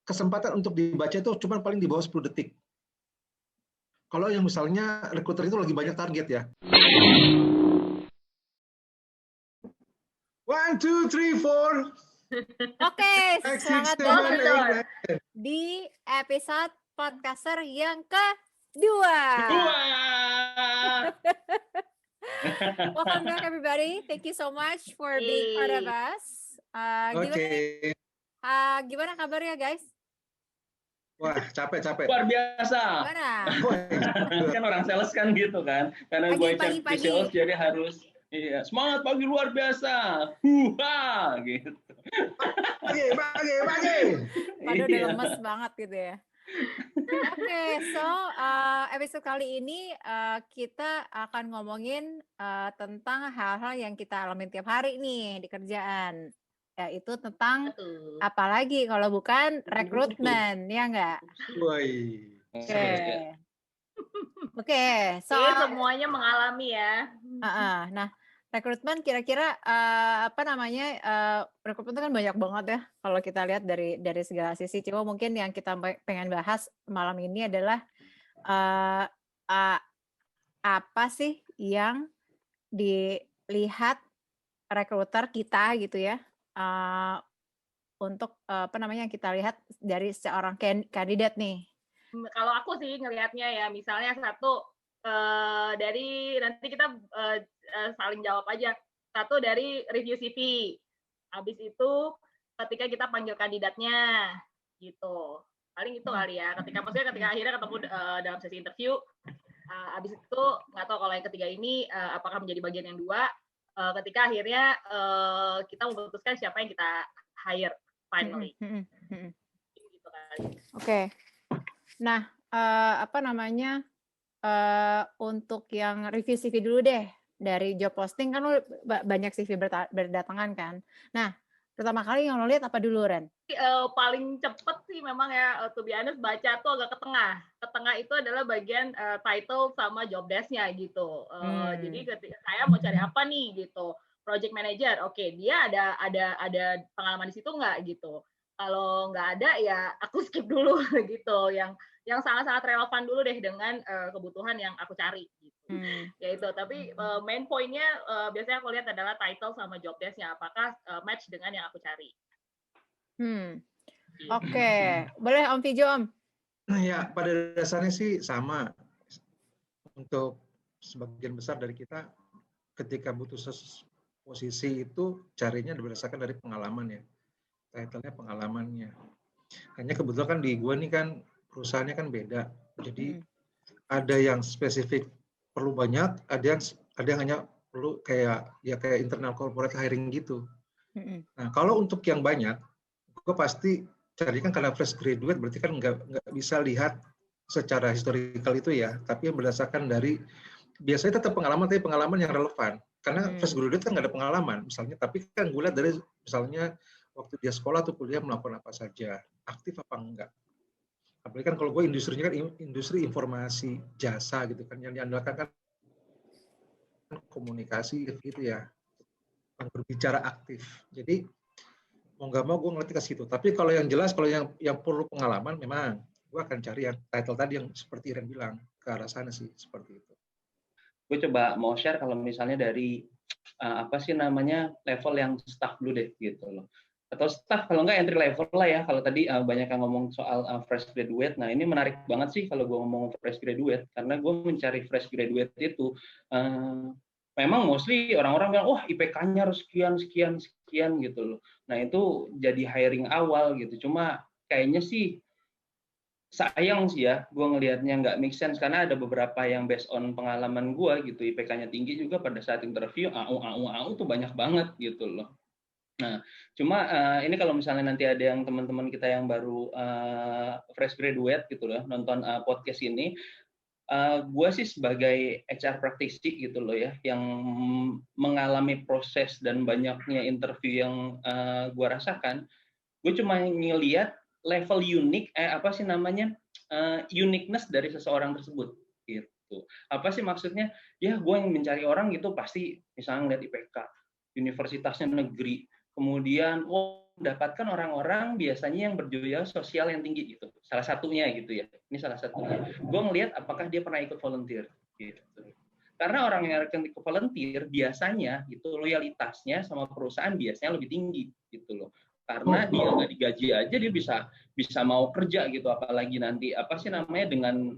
kesempatan untuk dibaca itu cuma paling di bawah 10 detik. Kalau yang misalnya rekruter itu lagi banyak target ya. 1, 2, 3, 4. Oke, selamat datang 8. di episode podcaster yang kedua. Welcome back everybody. Thank you so much for being part of us. Gimana kabarnya guys? Wah, capek. Luar biasa. Gimana? Kan orang sales kan gitu kan. Karena gue cek di sales jadi harus semangat pagi luar biasa. Huha gitu. Pagi. Padahal udah lemes banget gitu ya. Oke, so episode kali ini kita akan ngomongin tentang hal-hal yang kita alami tiap hari nih di kerjaan. Yaitu tentang apalagi kalau bukan rekrutmen, ya enggak? Oke, so semuanya mengalami ya. Nah, rekrutmen kira-kira rekrutmen itu kan banyak banget ya kalau kita lihat dari segala sisi. Cuma mungkin yang kita pengen bahas malam ini adalah apa sih yang dilihat rekruter kita gitu ya, untuk yang kita lihat dari seorang kandidat nih. Kalau aku sih ngelihatnya ya, misalnya satu dari nanti kita saling jawab aja. Satu dari review CV. Habis itu ketika kita panggil kandidatnya gitu. Paling itu kali ya. Ketika akhirnya ketemu dalam sesi interview. Habis itu nggak tahu kalau yang ketiga ini apakah menjadi bagian yang dua. Ketika akhirnya kita memutuskan siapa yang kita hire finally. Gitu kali. Oke. Nah, untuk yang review CV dulu deh. Dari job posting kan lo banyak CV berdatangan kan. Nah, pertama kali yang lo lihat apa dulu, Ren? Paling cepet sih memang ya, to be honest, baca tuh agak ke tengah. Ke tengah itu adalah bagian title sama job desk-nya gitu. Jadi ketika saya mau cari apa nih gitu. Project manager, oke, dia ada pengalaman di situ nggak gitu. Kalau nggak ada ya aku skip dulu gitu. Yang sangat-sangat relevan dulu deh dengan kebutuhan yang aku cari gitu. Ya itu, tapi main point-nya biasanya aku lihat adalah title sama job desk-nya, apakah match dengan yang aku cari. Oke. Boleh Om Fijo, Om? Ya, pada dasarnya sih sama. Untuk sebagian besar dari kita ketika butuh posisi itu carinya berdasarkan dari pengalaman ya. Title-nya pengalamannya. Hanya kebetulan kan di gue nih kan perusahaannya kan beda. Jadi ada yang spesifik perlu banyak, ada yang hanya perlu kayak internal corporate hiring gitu. Nah, kalau untuk yang banyak, gue pasti cari kan karena fresh graduate berarti kan nggak bisa lihat secara historical itu ya, tapi yang berdasarkan dari biasanya tetap pengalaman tapi pengalaman yang relevan. Karena fresh graduate kan nggak ada pengalaman misalnya, tapi kan gue lihat dari misalnya waktu dia sekolah atau kuliah melakukan apa saja, aktif apa enggak. Apalagi kan kalau gue industrinya kan industri informasi jasa gitu kan, yang diandalkan kan komunikasi gitu ya, yang berbicara aktif. Jadi mau nggak mau gue ngerti ke situ. Tapi kalau yang jelas, kalau yang perlu pengalaman, memang gue akan cari yang title tadi yang seperti Iren bilang, ke arah sana sih, seperti itu. Gue coba mau share kalau misalnya dari level yang staff dulu deh gitu loh. Atau staff, kalau nggak entry level lah ya. Kalau tadi banyak yang ngomong soal fresh graduate, nah ini menarik banget sih kalau gue ngomong fresh graduate, karena gue mencari fresh graduate itu memang mostly orang-orang bilang, wah IPK-nya harus sekian gitu loh. Nah itu jadi hiring awal gitu. Cuma kayaknya sih sayang sih ya, gue ngelihatnya nggak make sense, karena ada beberapa yang based on pengalaman gue gitu, IPK-nya tinggi juga pada saat interview, AU tuh banyak banget gitu loh. Nah, cuma ini kalau misalnya nanti ada yang teman-teman kita yang baru fresh graduate gitu loh, nonton podcast ini, gue sih sebagai HR praktisi gitu loh ya, yang mengalami proses dan banyaknya interview yang gue rasakan, gue cuma ngelihat level unik, uniqueness dari seseorang tersebut gitu. Apa sih maksudnya? Ya gue yang mencari orang gitu pasti misalnya ngeliat IPK, universitasnya negeri, kemudian mendapatkan orang-orang biasanya yang berjiwa sosial yang tinggi gitu. Salah satunya gitu ya. Ini salah satunya. Gue ngelihat apakah dia pernah ikut volunteer gitu. Karena orang yang akan ikut volunteer biasanya itu loyalitasnya sama perusahaan biasanya lebih tinggi gitu loh. Karena dia nggak digaji aja dia bisa mau kerja gitu, apalagi nanti apa sih namanya dengan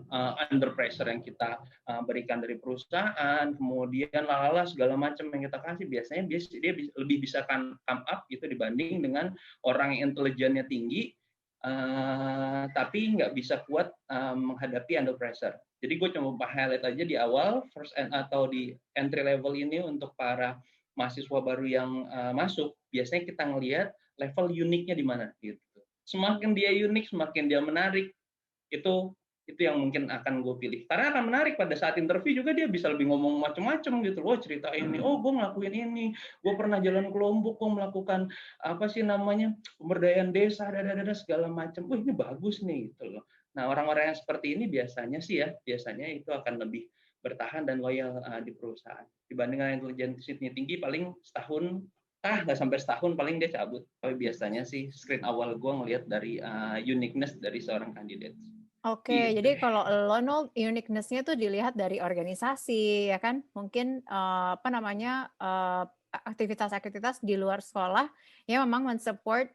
under pressure yang kita berikan dari perusahaan, kemudian lalala segala macam yang kita kasih, biasanya dia lebih bisa come up gitu dibanding dengan orang yang intelijennya tinggi tapi nggak bisa kuat menghadapi under pressure. Jadi gue cuma highlight aja di awal atau di entry level ini untuk para mahasiswa baru yang masuk, biasanya kita ngelihat level uniknya di mana gitu. Semakin dia unik, semakin dia menarik, itu yang mungkin akan gue pilih. Karena akan menarik pada saat interview juga dia bisa lebih ngomong macam-macam gitu. Wah, cerita ini, oh gue ngelakuin ini, gue pernah jalan ke Lombok, gue melakukan apa sih namanya pemberdayaan desa, segala macam. Wah, ini bagus nih gitu loh. Nah, orang-orang yang seperti ini biasanya itu akan lebih bertahan dan loyal di perusahaan. Dibandingkan intelijensinya tinggi, paling setahun nggak sampai setahun paling dia cabut. Tapi biasanya sih screen awal gue ngelihat dari uniqueness dari seorang kandidat. Oke, Gitu. jadi kalau lo uniqueness-nya tuh dilihat dari organisasi ya kan, mungkin aktivitas-aktivitas di luar sekolah yang memang mensupport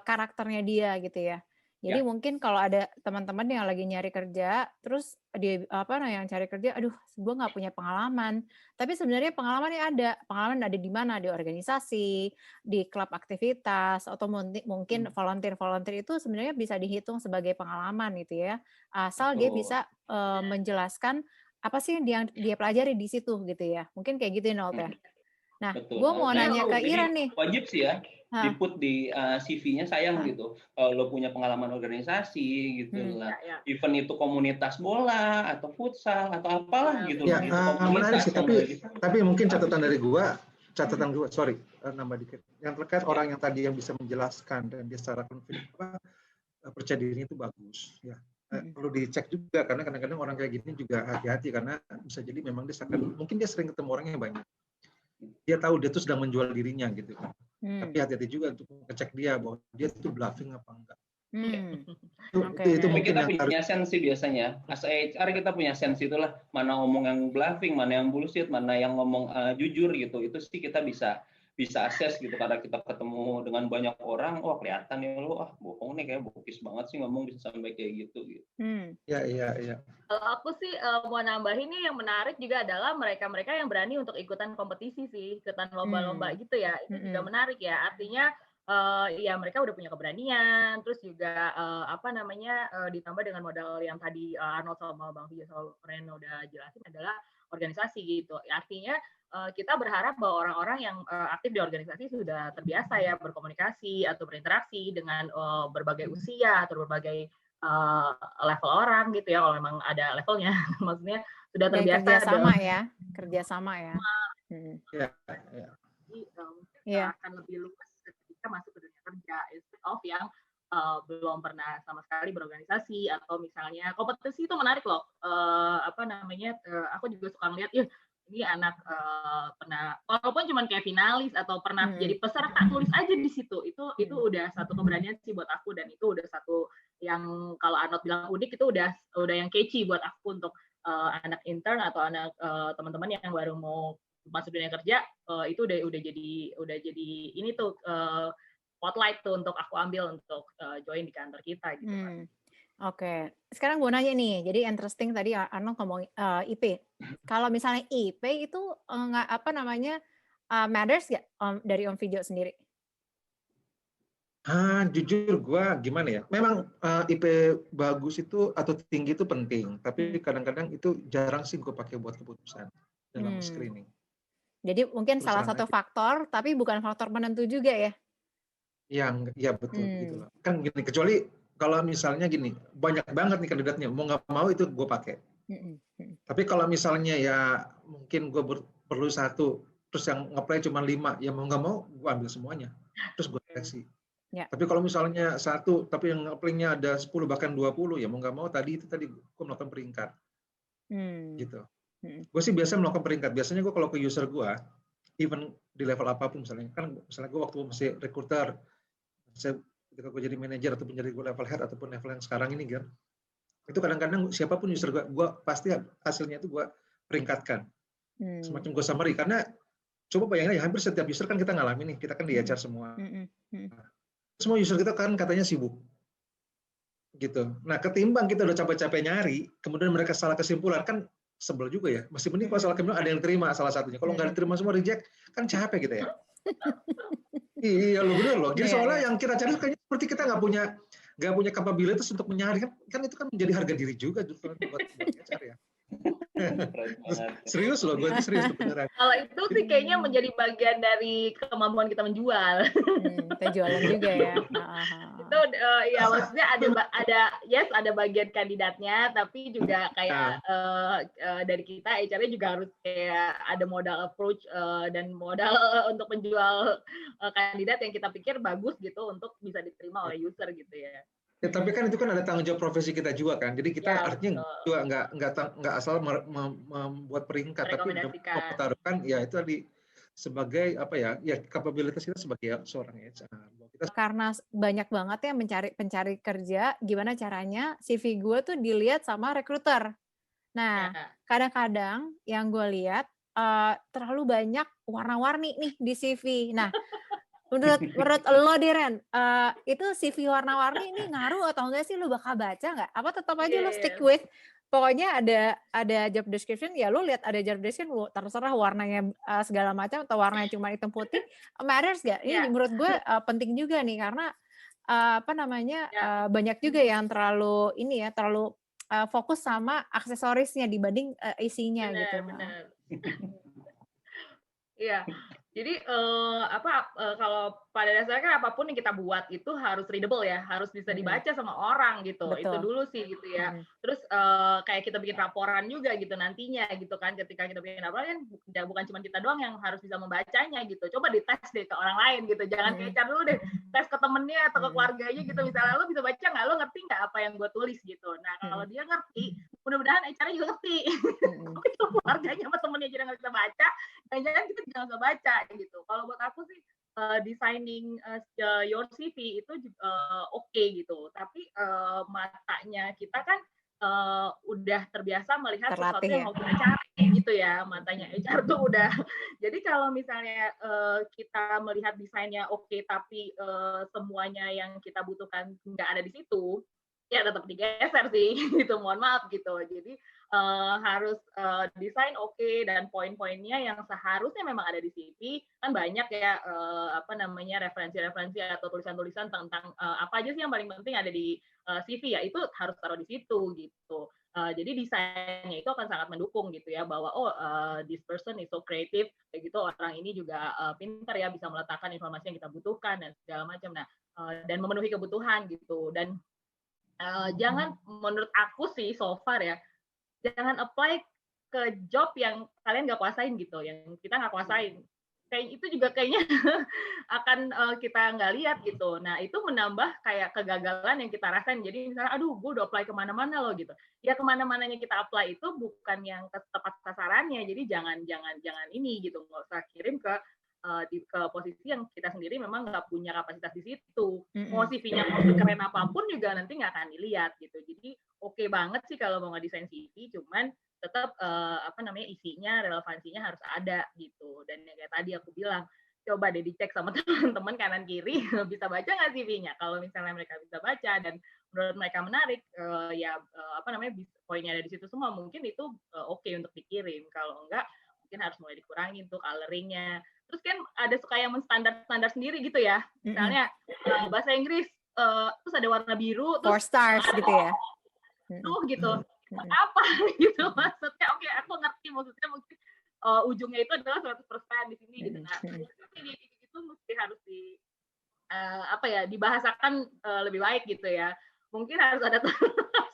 karakternya dia gitu ya. Jadi mungkin kalau ada teman-teman yang lagi nyari kerja, terus yang cari kerja, aduh, gue nggak punya pengalaman. Tapi sebenarnya pengalamannya ada. Pengalaman ada di mana? Di organisasi, di klub aktivitas, atau mungkin volunteer itu sebenarnya bisa dihitung sebagai pengalaman gitu ya. Asal dia bisa menjelaskan apa sih yang dia pelajari di situ gitu ya. Mungkin kayak gitu Nolt ya. Nah, gue mau nanya ke Iran nih. Wajib sih ya, di-put di CV-nya, sayang gitu. Kalau lo punya pengalaman organisasi gitu lah. Even itu komunitas bola atau futsal atau apalah gitu. Ya, menarik sih. Tapi mungkin catatan gua, sorry, nambah dikit. Yang terkait orang yang tadi yang bisa menjelaskan dan dia secara confident percaya dirinya itu bagus. Ya. Perlu dicek juga karena kadang-kadang orang kayak gini juga hati-hati karena bisa jadi memang mungkin dia sering ketemu orangnya banyak. Dia tahu dia tuh sedang menjual dirinya gitu kan. Tapi hati-hati juga untuk ngecek dia bahwa dia tuh bluffing apa enggak. Itu mungkin kita punya sensi biasanya. As HR kita punya sensi itulah mana ngomong yang bluffing, mana yang bullshit, mana yang ngomong jujur gitu. Itu sih kita bisa assess gitu karena kita ketemu dengan banyak orang, wah kelihatan ya lo bohong nih, kayak bokis banget sih ngomong bisa sampai kayak gitu. Iya. Kalau aku sih mau nambahin nih yang menarik juga adalah mereka-mereka yang berani untuk ikutan kompetisi sih, ikutan lomba-lomba gitu ya. Itu juga menarik ya. Artinya ya mereka udah punya keberanian, terus juga ditambah dengan modal yang tadi Arnold sama Bang Vija sama Reno udah jelasin adalah organisasi gitu. Artinya kita berharap bahwa orang-orang yang aktif di organisasi sudah terbiasa ya berkomunikasi atau berinteraksi dengan berbagai usia atau berbagai level orang gitu ya, kalau memang ada levelnya. Maksudnya sudah terbiasa kerjasama ya. Jadi akan lebih luas ketika masuk ke dunia kerja, instead of yang belum pernah sama sekali berorganisasi atau misalnya kompetisi. Itu menarik loh. Aku juga suka ngeliat, ini anak pernah, walaupun cuma kayak finalis atau pernah jadi peserta, tulis aja di situ. Itu udah satu keberanian sih buat aku, dan itu udah satu yang kalau Arnold bilang unik, itu udah yang catchy buat aku untuk anak intern atau anak teman-teman yang baru mau masuk dunia kerja. Itu udah jadi ini tuh spotlight tuh untuk aku ambil untuk join di kantor kita gitu. Oke, sekarang gue nanya nih, jadi interesting tadi Arnold ngomong IP. Kalau misalnya IP itu matters nggak dari Om Video sendiri? Jujur gue gimana ya, memang IP bagus itu atau tinggi itu penting, tapi kadang-kadang itu jarang sih gue pakai buat keputusan dalam screening. Jadi mungkin salah satu faktor, tapi bukan faktor penentu juga ya? Ya betul gitu loh. Kan gini, kecuali kalau misalnya gini, banyak banget nih kandidatnya, mau nggak mau itu gue pakai. Tapi kalau misalnya ya mungkin gue perlu satu, terus yang nge-play cuma 5, ya mau nggak mau gue ambil semuanya, terus gue seleksi. Tapi kalau misalnya satu, tapi yang nge-play-nya ada 10 bahkan 20, ya mau nggak mau tadi gue melakukan peringkat. Gitu. Gue sih biasa melakukan peringkat. Biasanya gue kalau ke user gue, even di level apapun misalnya gue waktu masih recruiter, Ketika gue jadi manajer atau menjadi level head ataupun level yang sekarang ini, Ger, itu kadang-kadang siapapun user gue pasti hasilnya itu gue peringkatkan. Semacam gue summary, karena coba bayangin aja, hampir setiap user kan kita ngalamin nih, kita kan di HR semua. Semua user kita kan katanya sibuk. Gitu. Nah, ketimbang kita udah capek-capek nyari, kemudian mereka salah kesimpulan, kan sebel juga ya. Masih mending kalau salah kesimpulan ada yang terima salah satunya. Kalau nggak diterima semua reject, kan capek gitu ya. Iya, lo bener loh. Jadi soalnya yang kita cari kayaknya seperti kita nggak punya kapabilitas untuk mencari, kan itu kan menjadi harga diri juga buat HR ya. Serius loh, gue itu serius beneran. Kalau itu sih kayaknya menjadi bagian dari kemampuan kita menjual. Kita jualan juga ya. Itu ya maksudnya ada bagian kandidatnya, tapi juga kayak dari kita HR-nya juga harus kayak ada modal approach dan modal untuk menjual kandidat yang kita pikir bagus gitu untuk bisa diterima oleh user gitu ya. Ya, tapi kan itu kan ada tanggung jawab profesi kita juga kan. Jadi kita artinya juga nggak asal membuat peringkat, tapi mempertaruhkan ya itu tadi sebagai apa ya kapabilitas kita sebagai seorang HR. Karena banyak banget ya pencari kerja, gimana caranya CV gue tuh dilihat sama recruiter. Nah, kadang-kadang yang gue lihat terlalu banyak warna-warni nih di CV. Nah, menurut lo Diren, itu CV warna-warni ini ngaruh atau enggak sih? Lo bakal baca nggak? Apa tetap aja lo stick with, pokoknya ada job description, ya lo lihat ada job description, terserah warnanya segala macam atau warnanya cuma hitam putih, matters nggak? Ini menurut gue penting juga nih, karena banyak juga yang terlalu fokus sama aksesorisnya dibanding isinya gitu. Benar. Iya. Jadi kalau pada dasarnya kan apapun yang kita buat itu harus readable ya, harus bisa dibaca sama orang gitu. Betul. Itu dulu sih gitu ya. Terus kayak kita bikin laporan juga gitu nantinya gitu kan, ketika kita bikin laporan kan bukan cuma kita doang yang harus bisa membacanya gitu. Coba dites deh ke orang lain gitu. Jangan kecar dulu deh, tes ke temennya atau ke keluarganya gitu. Misalnya lo bisa baca nggak, lo ngerti nggak apa yang gue tulis gitu. Nah kalau dia ngerti, mudah-mudahan HR-nya juga ngerti. Kalau keluarganya sama temennya aja nggak bisa baca, jangan-jangan kita juga nggak baca gitu. Kalau buat aku sih designing your CV itu oke gitu, tapi matanya kita kan udah terbiasa melihat sesuatu yang mau kita cari gitu ya, matanya HR tuh udah. Jadi kalau misalnya kita melihat desainnya oke, tapi semuanya yang kita butuhkan nggak ada di situ, ya tetap digeser sih gitu, mohon maaf gitu. Jadi harus desain oke, dan poin-poinnya yang seharusnya memang ada di CV kan banyak ya, referensi-referensi atau tulisan-tulisan tentang apa aja sih yang paling penting ada di CV ya, itu harus taruh di situ gitu. Jadi desainnya itu akan sangat mendukung gitu ya, bahwa this person is so creative kayak gitu, orang ini juga pintar ya, bisa meletakkan informasi yang kita butuhkan dan segala macam. Nah, dan memenuhi kebutuhan gitu. Dan jangan, menurut aku sih so far ya, jangan apply ke job yang kalian nggak kuasain gitu, yang kita nggak kuasain. Kayak itu juga kayaknya akan kita nggak lihat gitu. Nah itu menambah kayak kegagalan yang kita rasain. Jadi misalnya, aduh, gue udah apply kemana-mana loh gitu. Ya kemana-mananya kita apply itu bukan yang tepat sasarannya. Jadi jangan ini gitu, nggak usah kirim ke posisi yang kita sendiri memang nggak punya kapasitas di situ. Mau CV-nya mau keren apapun juga nanti nggak akan dilihat gitu. Jadi oke banget sih kalau mau ngedesain CV, cuman tetap isinya, relevansinya harus ada gitu. Dan yang kayak tadi aku bilang, coba deh dicek sama teman-teman kanan kiri, bisa baca nggak CV-nya. Kalau misalnya mereka bisa baca dan menurut mereka menarik, poinnya ada di situ semua, mungkin itu oke untuk dikirim. Kalau enggak, mungkin harus mulai dikurangin tuh coloring-nya. Terus kan ada suka yang menstandar sendiri gitu ya. Misalnya bahasa Inggris, terus ada warna biru, terus 4 stars gitu ya. Tuh gitu. Apa gitu maksudnya? Oke, aku ngerti maksudnya, mungkin ujungnya itu adalah 100% di sini gitu. Nah, itu mesti harus dibahasakan lebih baik gitu ya. Mungkin harus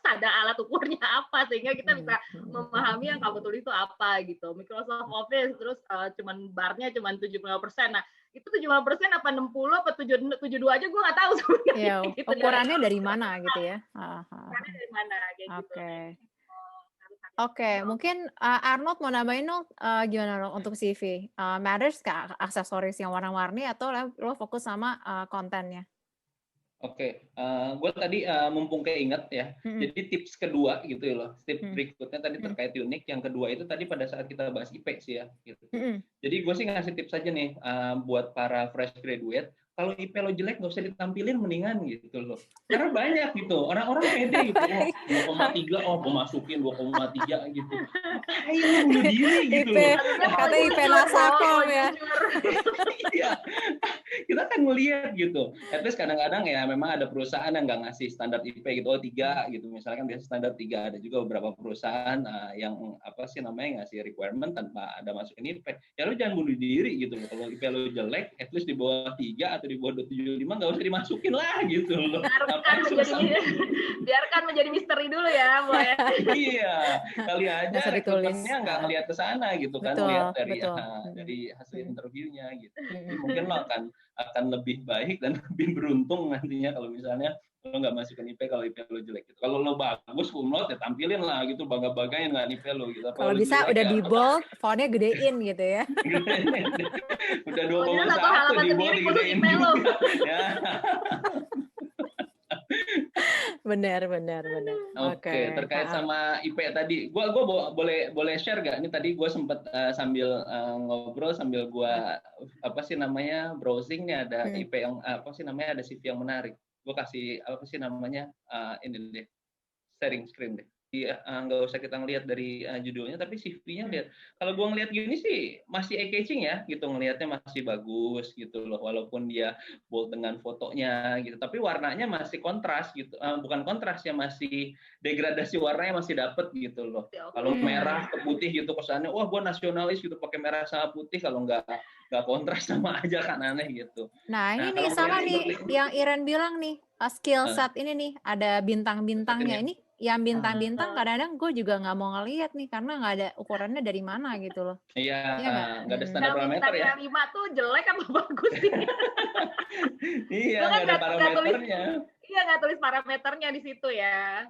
ada alat ukurnya apa sehingga kita bisa memahami yang kamu tulis itu apa gitu. Microsoft Office terus cuman barnya cuman 75%. Nah, itu 75% apa 60 apa 72 aja gue nggak tahu sebenarnya. Ya, gitu, ukurannya dari mana gitu ya. Ukurannya dari mana kayak gitu. Oke, mungkin Arnold mau nambahin dong, gimana dong untuk CV? Matters nggak aksesoris yang warna-warni atau lo fokus sama kontennya? Oke, gue tadi mumpung keinget ya, jadi tips kedua gitu loh, tips berikutnya tadi terkait unik, yang kedua itu tadi pada saat kita bahas IP sih ya, gitu. Jadi gue sih ngasih tips aja nih buat para fresh graduate, kalau IP lo jelek nggak usah ditampilin mendingan gitu loh, karena banyak gitu, orang-orang pede gitu, oh 2,3, oh gue masukin 2,3 gitu, ngapain lo bunuh diri gitu loh. Kata IP Nasakom ya. Iya, kita kan ngelihat gitu. At least kadang-kadang ya memang ada perusahaan yang nggak ngasih standar IP gitu, oh 3 gitu. Misalnya kan biasa standar 3, ada juga beberapa perusahaan yang apa sih namanya ngasih requirement tanpa ada masukin IP. Ya lu jangan bunuh diri gitu loh. Kalau IP lu jelek, at least di bawah 3 atau di bawah 275 nggak usah dimasukin lah gitu loh. Biarkan menjadi misteri dulu ya, Bu ya. Iya, kali aja rekruternya nggak ngelihat ke sana gitu kan, lihat dari hasil interviewnya gitu. Jadi mungkin lo akan lebih baik dan lebih beruntung nantinya kalau misalnya lo nggak masukin IP kalau IP lo jelek gitu. Kalau lo bagus kumlot ya tampilin lah gitu, bangga-banggain nggak IP lo gitu. Kalau bisa udah di bold, fontnya gedein gitu ya. Udah 2,1 di bold gedein juga. Ya. Benar. Oke, terkait sama IP tadi, gua boleh share gak? Ini tadi gue sempet sambil ngobrol sambil gua apa sih namanya browsing nih, ada IP yang apa sih namanya, ada CV yang menarik. Gue kasih apa sih namanya ini deh, sharing screen deh. Iya, nggak usah kita ngelihat dari judulnya, tapi CV-nya lihat. Kalau gue ngelihat gini sih masih eye-catching ya, gitu, ngelihatnya masih bagus gitu loh, walaupun dia bold dengan fotonya gitu, tapi warnanya masih kontras gitu, bukan kontras ya, masih degradasi warnanya masih dapet gitu loh. Kalau merah ke putih gitu kesannya, wah gue nasionalis gitu pakai merah sama putih, kalau nggak kontras sama aja kan aneh gitu. Nah ini nih sama nih yang Iren bilang nih, skill set ini nih ada bintang-bintangnya ini. Yang bintang-bintang kadang-kadang gue juga nggak mau ngelihat nih karena nggak ada ukurannya dari mana gitu loh. Iya, nggak ada standar parameter ya. Yang 5 tuh jelek apa bagus sih? Iya, nggak ada parameternya. Iya, nggak tulis parameternya di situ ya.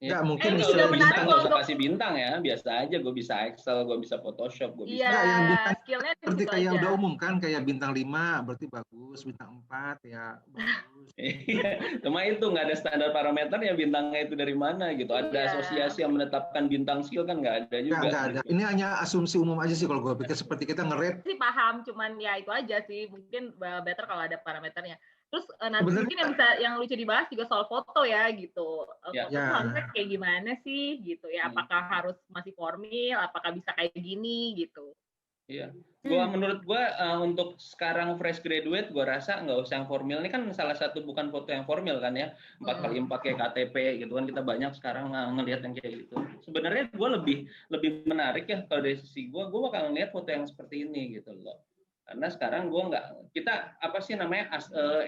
Ya, mungkin istilah bintang nggak usah kasih bintang ya, biasa aja. Gue bisa Excel, gue bisa Photoshop, gue bisa. Iya, yang bintang skillnya seperti kayak udah umum kan, kayak bintang 5 berarti bagus, bintang 4 ya bagus. Iya, cuma itu nggak ada standar parameter ya, bintangnya itu dari mana gitu. Ada asosiasi yang menetapkan bintang skill kan nggak ada juga. Nggak ada. Ini hanya asumsi umum aja sih kalau gue pikir, seperti kita nge-rate. Sih paham, cuman ya itu aja sih. Mungkin better kalau ada parameternya. Terus nanti mungkin yang lucu dibahas juga soal foto ya gitu. Foto harusnya kayak gimana sih gitu ya? Apakah harus masih formil? Apakah bisa kayak gini gitu? Iya. Menurut gue untuk sekarang fresh graduate, gue rasa nggak usah yang formal. Ini kan salah satu bukan foto yang formal kan ya, 4x4 kayak KTP gitu kan, kita banyak sekarang ngelihat yang kayak gitu. Sebenarnya gue lebih menarik ya kalau dari sisi gue bakal ngelihat foto yang seperti ini gitu loh. Karena sekarang kita apa sih namanya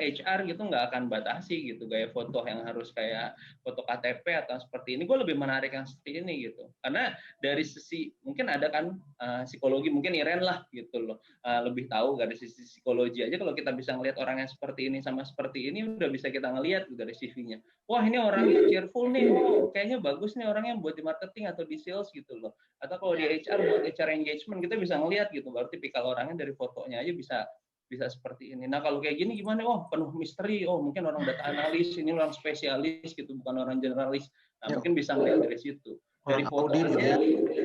HR gitu nggak akan batasi gitu gaya foto yang harus kayak foto KTP atau seperti ini. Gue lebih menarik yang seperti ini gitu. Karena dari sisi mungkin ada kan psikologi, mungkin Iren lah gitu loh, lebih tahu dari sisi psikologi aja. Kalau kita bisa ngelihat orang yang seperti ini sama seperti ini, udah bisa kita ngelihat dari CV-nya. Wah ini orangnya cheerful nih, kayaknya bagus nih orangnya buat di marketing atau di sales gitu loh. Atau kalau di HR buat HR engagement, kita bisa ngelihat gitu. Berarti tipikal orangnya dari fotonya aja bisa seperti ini. Nah kalau kayak gini gimana? Oh penuh misteri. Oh mungkin orang data analis, ini orang spesialis gitu, bukan orang generalis. Nah mungkin bisa ngelihat dari situ. Dari fotonya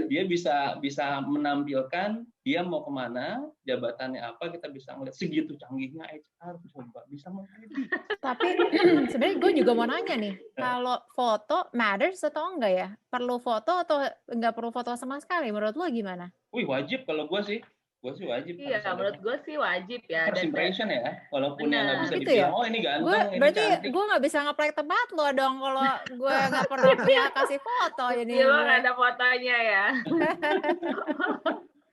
dia bisa menampilkan dia mau kemana, jabatannya apa, kita bisa ngelihat. Segitu canggihnya HR, coba bisa memprediksi. Tapi sebenarnya gue juga mau nanya nih, kalau foto matters atau enggak ya? Perlu foto atau enggak perlu foto sama sekali? Menurut lo gimana? Wih wajib kalau gue sih wajib. Iya, menurut gue sih wajib ya. First impression ya, walaupun yang nggak bisa gitu dibilang, ya? oh ini ganteng, ini berarti cantik. Gue nggak bisa nge-play tempat lo dong kalau gue nggak pernah dia kasih foto. Jadi lo nggak ada fotonya ya.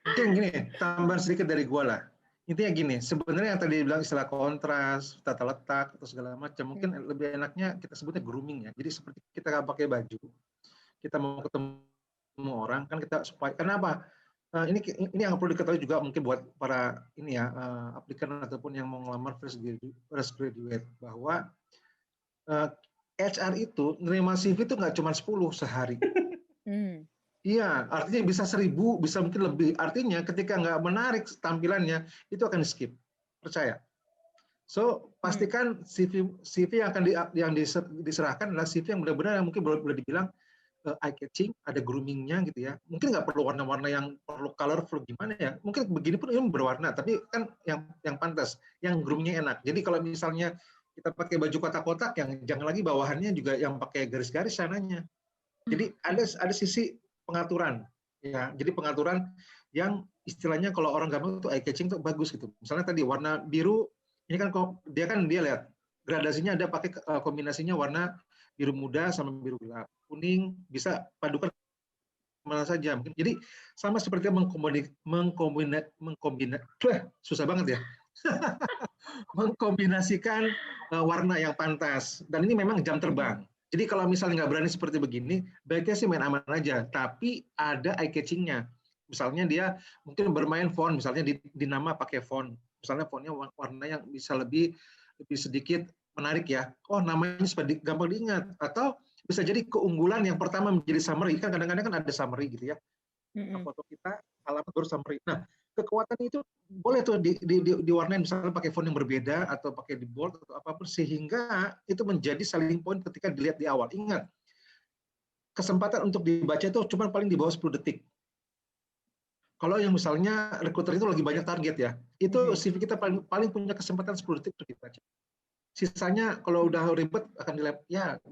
Mungkin gini, tambahan sedikit dari gue lah. Intinya gini, sebenarnya yang tadi bilang istilah kontras, tata letak, atau segala macam, mungkin lebih enaknya kita sebutnya grooming ya. Jadi seperti kita nggak pakai baju, kita mau ketemu orang, kan kita supaya, kenapa? Ini yang perlu diketahui juga mungkin buat para ini ya aplikan ataupun yang mau ngelamar fresh graduate, bahwa HR itu nerima CV itu nggak cuma 10 sehari. Iya, artinya bisa 1000, bisa mungkin lebih. Artinya ketika nggak menarik tampilannya, itu akan di skip. Percaya. So pastikan CV yang akan diserahkan adalah CV yang benar-benar yang mungkin boleh dibilang eye catching, ada groomingnya gitu ya. Mungkin nggak perlu warna-warna yang perlu colorful gimana ya. Mungkin begini pun ini berwarna, tapi kan yang pantas, yang groomingnya enak. Jadi kalau misalnya kita pakai baju kotak-kotak, yang jangan lagi bawahannya juga yang pakai garis-garis sananya. Jadi ada sisi pengaturan, ya. Jadi pengaturan yang istilahnya kalau orang gampang itu eye catching tuh bagus gitu. Misalnya tadi warna biru, ini kan dia lihat gradasinya ada pakai kombinasinya warna biru muda sama biru gelap, kuning bisa padukan mana saja mungkin. Jadi sama seperti susah banget ya. Mengkombinasikan warna yang pantas, dan ini memang jam terbang. Jadi kalau misalnya nggak berani seperti begini, baiknya sih main aman aja, tapi ada eye catching-nya. Misalnya dia mungkin bermain font, misalnya di nama pakai font, misalnya fontnya warna yang bisa lebih sedikit menarik ya. Oh, namanya gampang diingat, atau bisa jadi keunggulan yang pertama menjadi summary, kan kadang-kadang kan ada summary gitu ya. Foto kita, alamat baru summary. Nah, kekuatan itu boleh tuh diwarnain misalnya pakai font yang berbeda atau pakai di bold atau apapun, sehingga itu menjadi selling point ketika dilihat di awal. Ingat, kesempatan untuk dibaca itu cuma paling di bawah 10 detik. Kalau yang misalnya recruiter itu lagi banyak target ya, itu CV kita paling punya kesempatan 10 detik untuk dibaca. Sisanya kalau udah ribet akan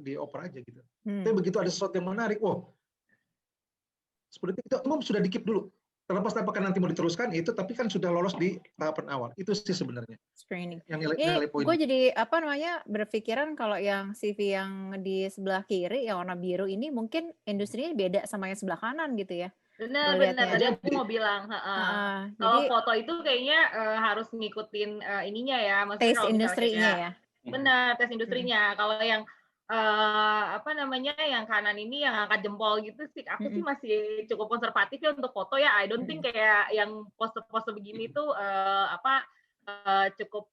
dioper aja gitu. Tapi begitu ada sesuatu yang menarik, 10 detik itu umum sudah di-keep dulu. Terlepas apakah nanti mau diteruskan itu, tapi kan sudah lolos di tahapan awal. Itu sih sebenarnya. Screening. Yang nilai poin. Gue jadi berpikiran kalau yang CV yang di sebelah kiri yang warna biru ini mungkin industrinya beda sama yang sebelah kanan gitu ya. Benar. Tadi aku mau bilang, kalau foto itu kayaknya harus ngikutin ininya ya, maksudnya taste industrinya ya. Benar, tes industrinya. Kalau yang yang kanan ini yang angkat jempol gitu sih, aku sih masih cukup konservatif ya untuk foto ya. I don't think kayak yang pose-pose begini tuh cukup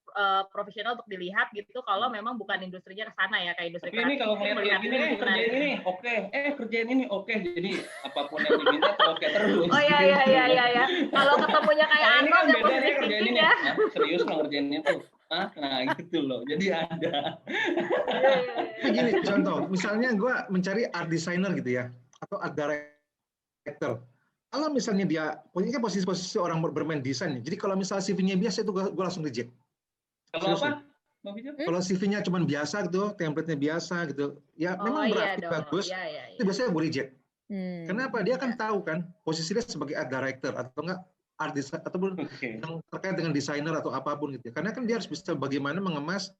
profesional untuk dilihat gitu kalau memang bukan industrinya ke sana ya, kayak industri. Tapi ini kalau ngeliat gini, kerjain ini oke, kerjain ini oke, jadi apapun yang diminta tuh oke terus. Oh iya. Kalau ketemunya kayak Arnold yang beda nih kerjain ini, serius lo ngerjain itu. Nah gitu loh, jadi ada. Begini contoh, misalnya gue mencari art designer gitu ya, atau art director. Kalau misalnya dia, ini kan posisi-posisi orang bermain desain, jadi kalau misalnya CV-nya biasa itu gue langsung reject. Kalau apa? Kalau CV-nya cuma biasa gitu, template-nya biasa gitu, ya memang grafik bagus, itu biasanya gue reject. Kenapa? Dia kan tahu kan posisinya sebagai art director atau enggak art design ataupun yang terkait dengan desainer atau apapun gitu. Karena kan dia harus bisa bagaimana mengemas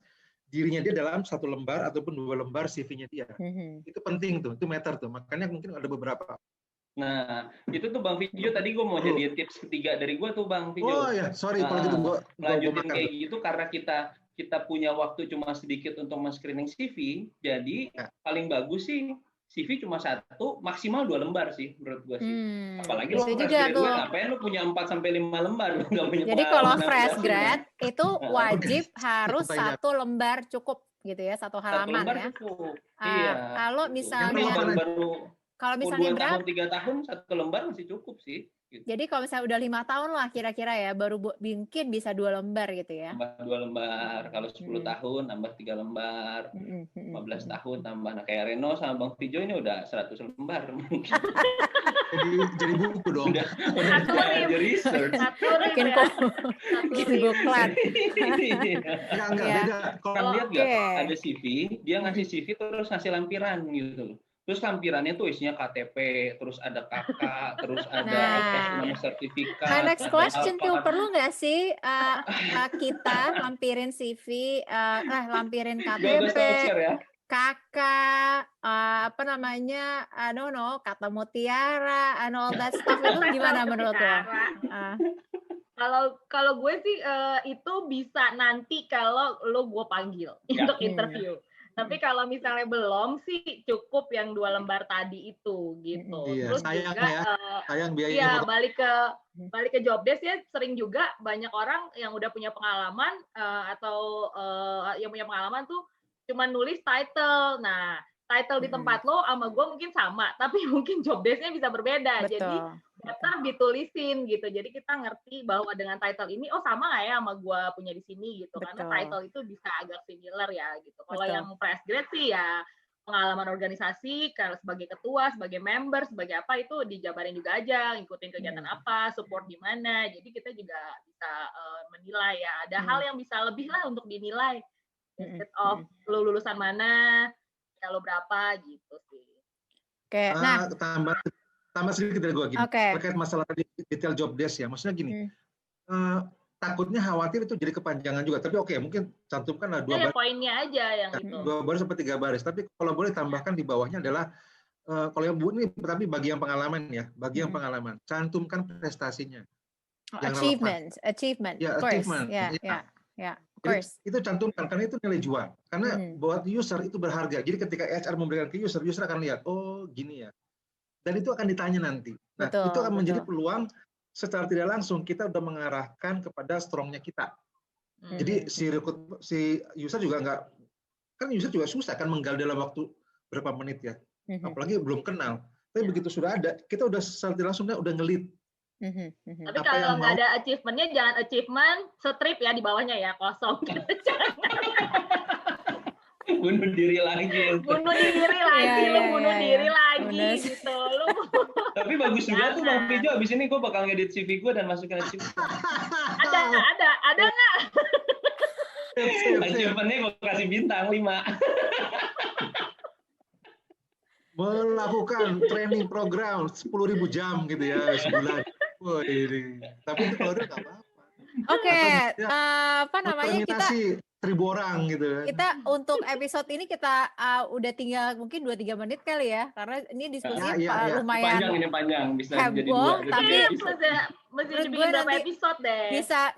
dirinya dia dalam 1 lembar ataupun 2 lembar CV-nya dia. Itu penting tuh, itu matter tuh. Makanya mungkin ada beberapa. Nah, itu tuh Bang Vijo tadi gue mau jadi tips ketiga dari gue tuh Bang Vijo. Oh ya, sorry kalau gitu gue lanjutin kayak gitu karena kita punya waktu cuma sedikit untuk men-screening CV, jadi paling bagus sih CV cuma 1, maksimal 2 lembar sih menurut gue sih. Apalagi lo fresh graduate, ngapain lo punya 4 sampai 5 lembar? Jadi kalau fresh grad itu wajib harus 1 lembar cukup gitu ya, 1 halaman 1 lembar ya. Cukup. Kalau misalnya kalau misalnya 2 tahun 3 tahun 1 lembar masih cukup sih. Gitu. Jadi kalau misalnya udah 5 tahun lah kira-kira ya, baru mungkin bisa 2 lembar gitu ya. Tambah 2 lembar, kalau 10 tahun tambah 3 lembar, 15 tahun tambah. Nah kayak Reno sama Bang Vijo ini udah 100 lembar. jadi buku dong. Udah jadi research. Bikin buklet. Enggak beda. Kalau lihat nggak ada CV, dia ngasih CV terus ngasih lampiran gitu. Terus lampirannya tuh isinya KTP, terus ada KK, terus ada nama sertifikat. My next question tuh, perlu nggak sih kita lampirin CV, lampirin KTP, KK, I don't know, kata mutiara, and all that stuff itu gimana menurut lo? Kalau gue sih itu bisa nanti kalau lo gue panggil untuk interview. Tapi kalau misalnya belum sih cukup yang 2 lembar tadi itu gitu. Iya, terus sayang juga sayang biayanya. Iya, balik ke job desk ya, sering juga banyak orang yang udah punya pengalaman atau yang punya pengalaman tuh cuma nulis title. Nah, title di tempat lo sama gue mungkin sama, tapi mungkin job desk-nya bisa berbeda. Betul. Jadi better ditulisin gitu. Jadi kita ngerti bahwa dengan title ini, oh sama nggak ya sama gue punya di sini gitu. Karena Betul. title itu bisa agak similar ya gitu. Kalau Betul. yang fresh grad sih ya pengalaman organisasi, kalau sebagai ketua, sebagai member, sebagai apa itu dijabarin juga aja, ngikutin kegiatan apa, support di mana. Jadi kita juga bisa menilai ya. Ada hal yang bisa lebih lah untuk dinilai. Instead of lu lulusan mana, kalau berapa gitu sih. Oke, nah tambah sedikit dari gue gini. Oke. Terkait masalah detail job desk ya. Maksudnya gini, takutnya khawatir itu jadi kepanjangan juga. Tapi oke, mungkin cantumkanlah 2 baris. Poinnya aja yang itu. 2 baris sampai 3 baris. Tapi kalau boleh tambahkan di bawahnya adalah kalau yang Bu ini, tapi bagi yang pengalaman ya, bagi yang pengalaman, cantumkan prestasinya. Achievement. Ya, achievement. Ya, of course. Itu cantumkan karena itu nilai jual. Karena buat user itu berharga. Jadi ketika HR memberikan ke user akan lihat, oh gini ya. Dan itu akan ditanya nanti. Nah, itu akan menjadi peluang secara tidak langsung kita udah mengarahkan kepada strongnya kita. Jadi si user juga kan user juga susah kan menggali dalam waktu berapa menit ya. Apalagi belum kenal. Tapi begitu sudah ada, kita udah secara tidak langsung udah ngelit. Tapi kalau nggak ada achievement-nya, jangan achievement strip ya di bawahnya ya, kosong. Bunuh diri lagi. Bunuh diri lagi, lu bunuh diri lagi gitu. Lu. Tapi bagus juga tuh Bang Pijo, abis ini gue bakal ngedit CV gue dan masukin achievement. Ada nggak? Achievementnya gue kasih bintang 5. Melakukan training program 10.000 jam gitu ya sebulan. Wah ini. Tapi itu kalau nggak apa-apa. Oke, apa namanya kita 1.000 orang gitu. Kita untuk episode ini kita udah tinggal mungkin 2-3 menit kali ya, karena ini diskusinya lumayan panjang bisa heboh, jadi 2. tapi mesti bikin berapa episode deh.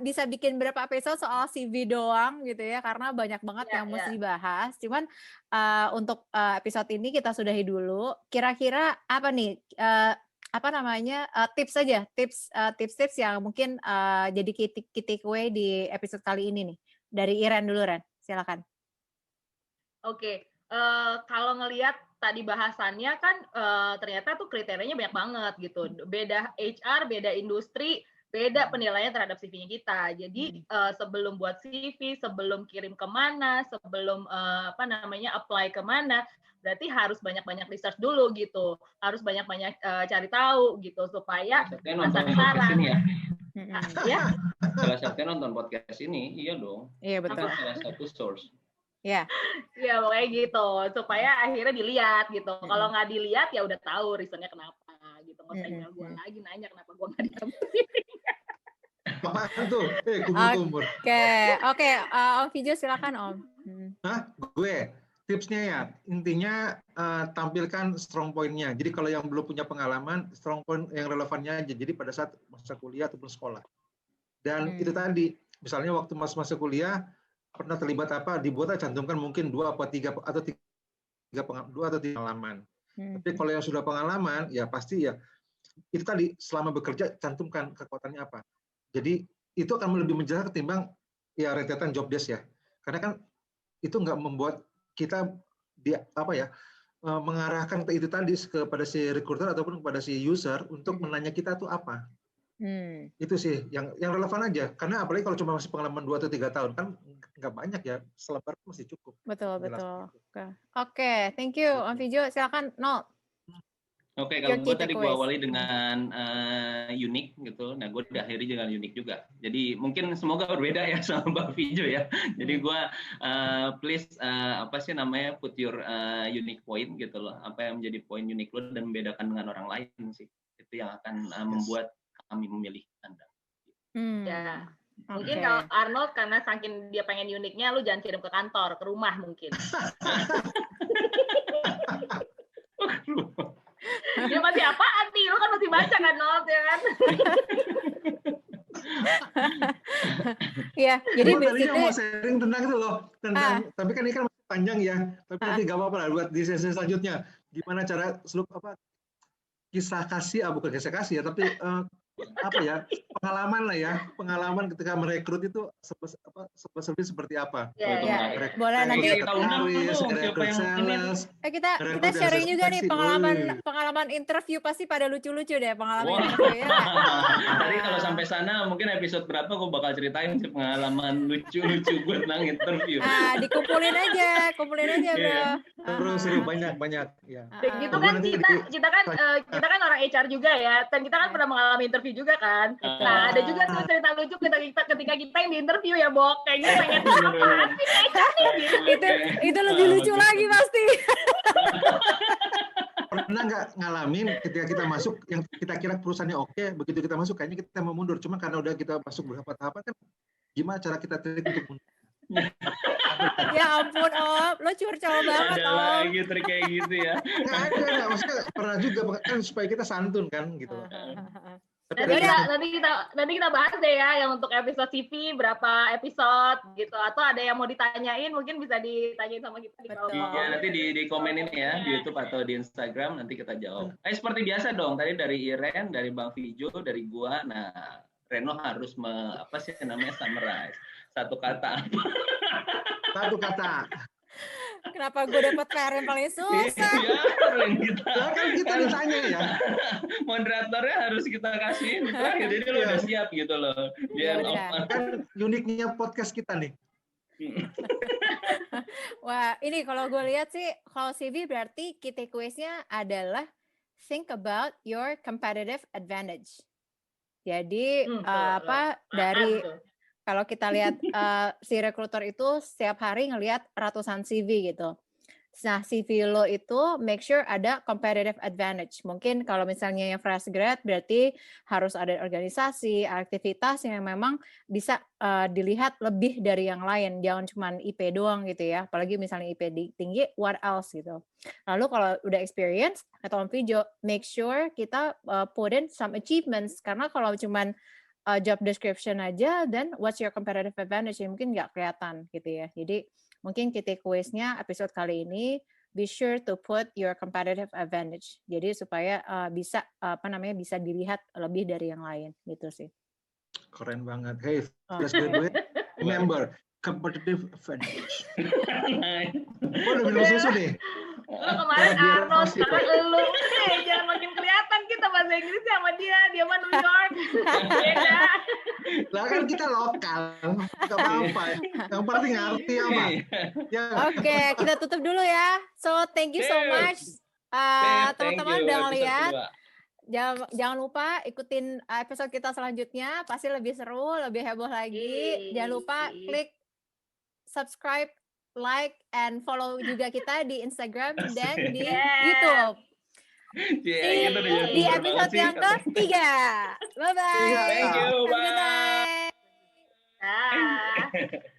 Bisa bikin berapa episode soal CV doang gitu ya, karena banyak banget yang mesti dibahas. Cuman untuk episode ini kita sudahi dulu. Kira-kira apa nih? Apa namanya tips yang mungkin jadi key takeaway di episode kali ini nih dari Iren dulu, Ren, silakan. Oke, kalau ngelihat tadi bahasannya kan ternyata tuh kriterianya banyak banget gitu, beda HR, beda industri, beda penilaian terhadap CV-nya kita. Jadi sebelum buat CV, sebelum kirim kemana, sebelum apply kemana, berarti harus banyak-banyak research dulu gitu, harus banyak-banyak cari tahu gitu supaya nonton podcast ini ya. Salah satunya nonton podcast ini, iya dong. Iya betul. Salah satu source. Iya. Ya pokoknya gitu, supaya akhirnya dilihat gitu. Kalau nggak dilihat ya udah tahu reasonnya kenapa gitu. Nggak usah email gue lagi nanya kenapa gue nggak ditemui. Apaan tuh? Kumur-kumur. Oke, Om Pijo silakan Om. Hah? Gue? Tipsnya ya, intinya tampilkan strong point-nya. Jadi kalau yang belum punya pengalaman, strong point yang relevannya aja. Jadi pada saat masa kuliah ataupun sekolah. Dan itu tadi, misalnya waktu masa kuliah, pernah terlibat apa, dibuat cantumkan mungkin 2 atau 3 pengalaman. Tapi kalau yang sudah pengalaman, ya pasti ya, itu tadi, selama bekerja, cantumkan kekuatannya apa. Jadi itu akan lebih menjelaskan ketimbang ya rentetan job desk ya. Karena kan itu nggak membuat kita mengarahkan ke itu tadi kepada si recruiter ataupun kepada si user untuk menanya kita tuh apa. Itu sih yang relevan aja. Karena apalagi kalau cuma masih pengalaman 2 atau 3 tahun kan nggak banyak ya, selebar masih cukup. Betul. Oke, thank you Om Pijo. Silakan Nol. Oke, kalau gue tadi gue awali dengan unik gitu. Nah, gue akhiri dengan unik juga. Jadi mungkin semoga berbeda ya sama Bang Pijo ya. Jadi gue please put your unique point gitu loh. Apa yang menjadi poin unik lo dan membedakan dengan orang lain sih. Itu yang akan membuat kami memilih Anda. Ya. Mungkin kalau Arnold karena saking dia pengen uniknya, lu jangan kirim ke kantor, ke rumah mungkin. Dia masih apaan nih? Lu kan masih baca kan, Arnold, ya kan? Iya, jadi tadinya mau sharing tentang itu loh. Tapi kan ini kan masih panjang ya. Tapi nanti gak apa-apa lah buat di sesi selanjutnya. Gimana cara kisah kasih, bukan kisah kasih ya, tapi apa ya, pengalaman lah ya, pengalaman ketika merekrut itu seperti apa. Iya. Boleh nanti kita undang tuh siapa yang sales, kita sharing juga nih pengalaman interview, pasti pada lucu-lucu deh pengalaman interview ya. Tadi kalau sampai sana mungkin episode berapa gue bakal ceritain sih pengalaman lucu-lucu gue tentang interview. Dikumpulin aja bro. Seru banyak ya. Gitu kan kita kan orang HR juga ya, dan kita kan pernah mengalami interview juga kan. Nah, ada juga tuh cerita lucu ketika kita yang di interview ya, Bok. Kayaknya pengen itu lebih lucu lagi pasti. Pernah nggak ngalamin ketika kita masuk yang kita kira perusahaannya oke, begitu kita masuk kayaknya kita mau mundur, cuma karena udah kita masuk beberapa tahapan kan gimana cara kita trik untuk mundur? Ya ampun Om, lo curcol banget Om. Ada lagi trik kayak gitu ya. Nggak ada, maksudnya pernah juga kan supaya kita santun kan gitu. Nanti kita bahas deh ya yang untuk episode CV berapa episode gitu, atau ada yang mau ditanyain mungkin bisa ditanyain sama kita di bawah. Iya, nanti di komenin ya di YouTube atau di Instagram, nanti kita jawab. Seperti biasa dong, tadi dari Iren, dari Bang Vijo, dari gua. Nah, Reno harus summarize satu kata. Satu kata. Kenapa gue dapat PR yang paling susah? Kan kita ditanya ya. Moderatornya harus kita kasih terakhir, jadi lo udah siap gitu loh. Kan uniknya podcast kita nih. Wah, ini kalau gue lihat sih, kalau CV berarti key takeaways-nya adalah think about your competitive advantage. Jadi dari kalau kita lihat si recruiter itu setiap hari ngelihat ratusan CV gitu. Nah, CV lo itu make sure ada competitive advantage. Mungkin kalau misalnya yang fresh grad berarti harus ada organisasi, aktivitas yang memang bisa dilihat lebih dari yang lain. Jangan cuma IP doang gitu ya. Apalagi misalnya IP tinggi, what else gitu. Lalu kalau udah experience, atau Vijo, make sure kita put in some achievements. Karena kalau cuma job description aja, then what's your competitive advantage? Ya, mungkin nggak kelihatan gitu ya. Jadi mungkin key takeaways-nya episode kali ini, be sure to put your competitive advantage. Jadi supaya bisa bisa dilihat lebih dari yang lain gitu sih. Keren banget. Hey, fresh graduate, remember competitive advantage. Gue udah minum susu nih. Lo kemarin Arnold, sekarang lu jangan makin kelihatan kita bahasa Inggrisnya sama dia mah New York. Beda. Lah kan kita lokal, nggak apa-apa. Yang penting ngerti apa. Oke, kita tutup dulu ya. So thank you so much, teman-teman udah ngeliat. Jangan lupa ikutin episode kita selanjutnya, pasti lebih seru, lebih heboh lagi. Jangan lupa klik subscribe, like, and follow juga kita di Instagram dan di YouTube. Di episode yang ketiga. Bye-bye. Thank you. Bye. Bye.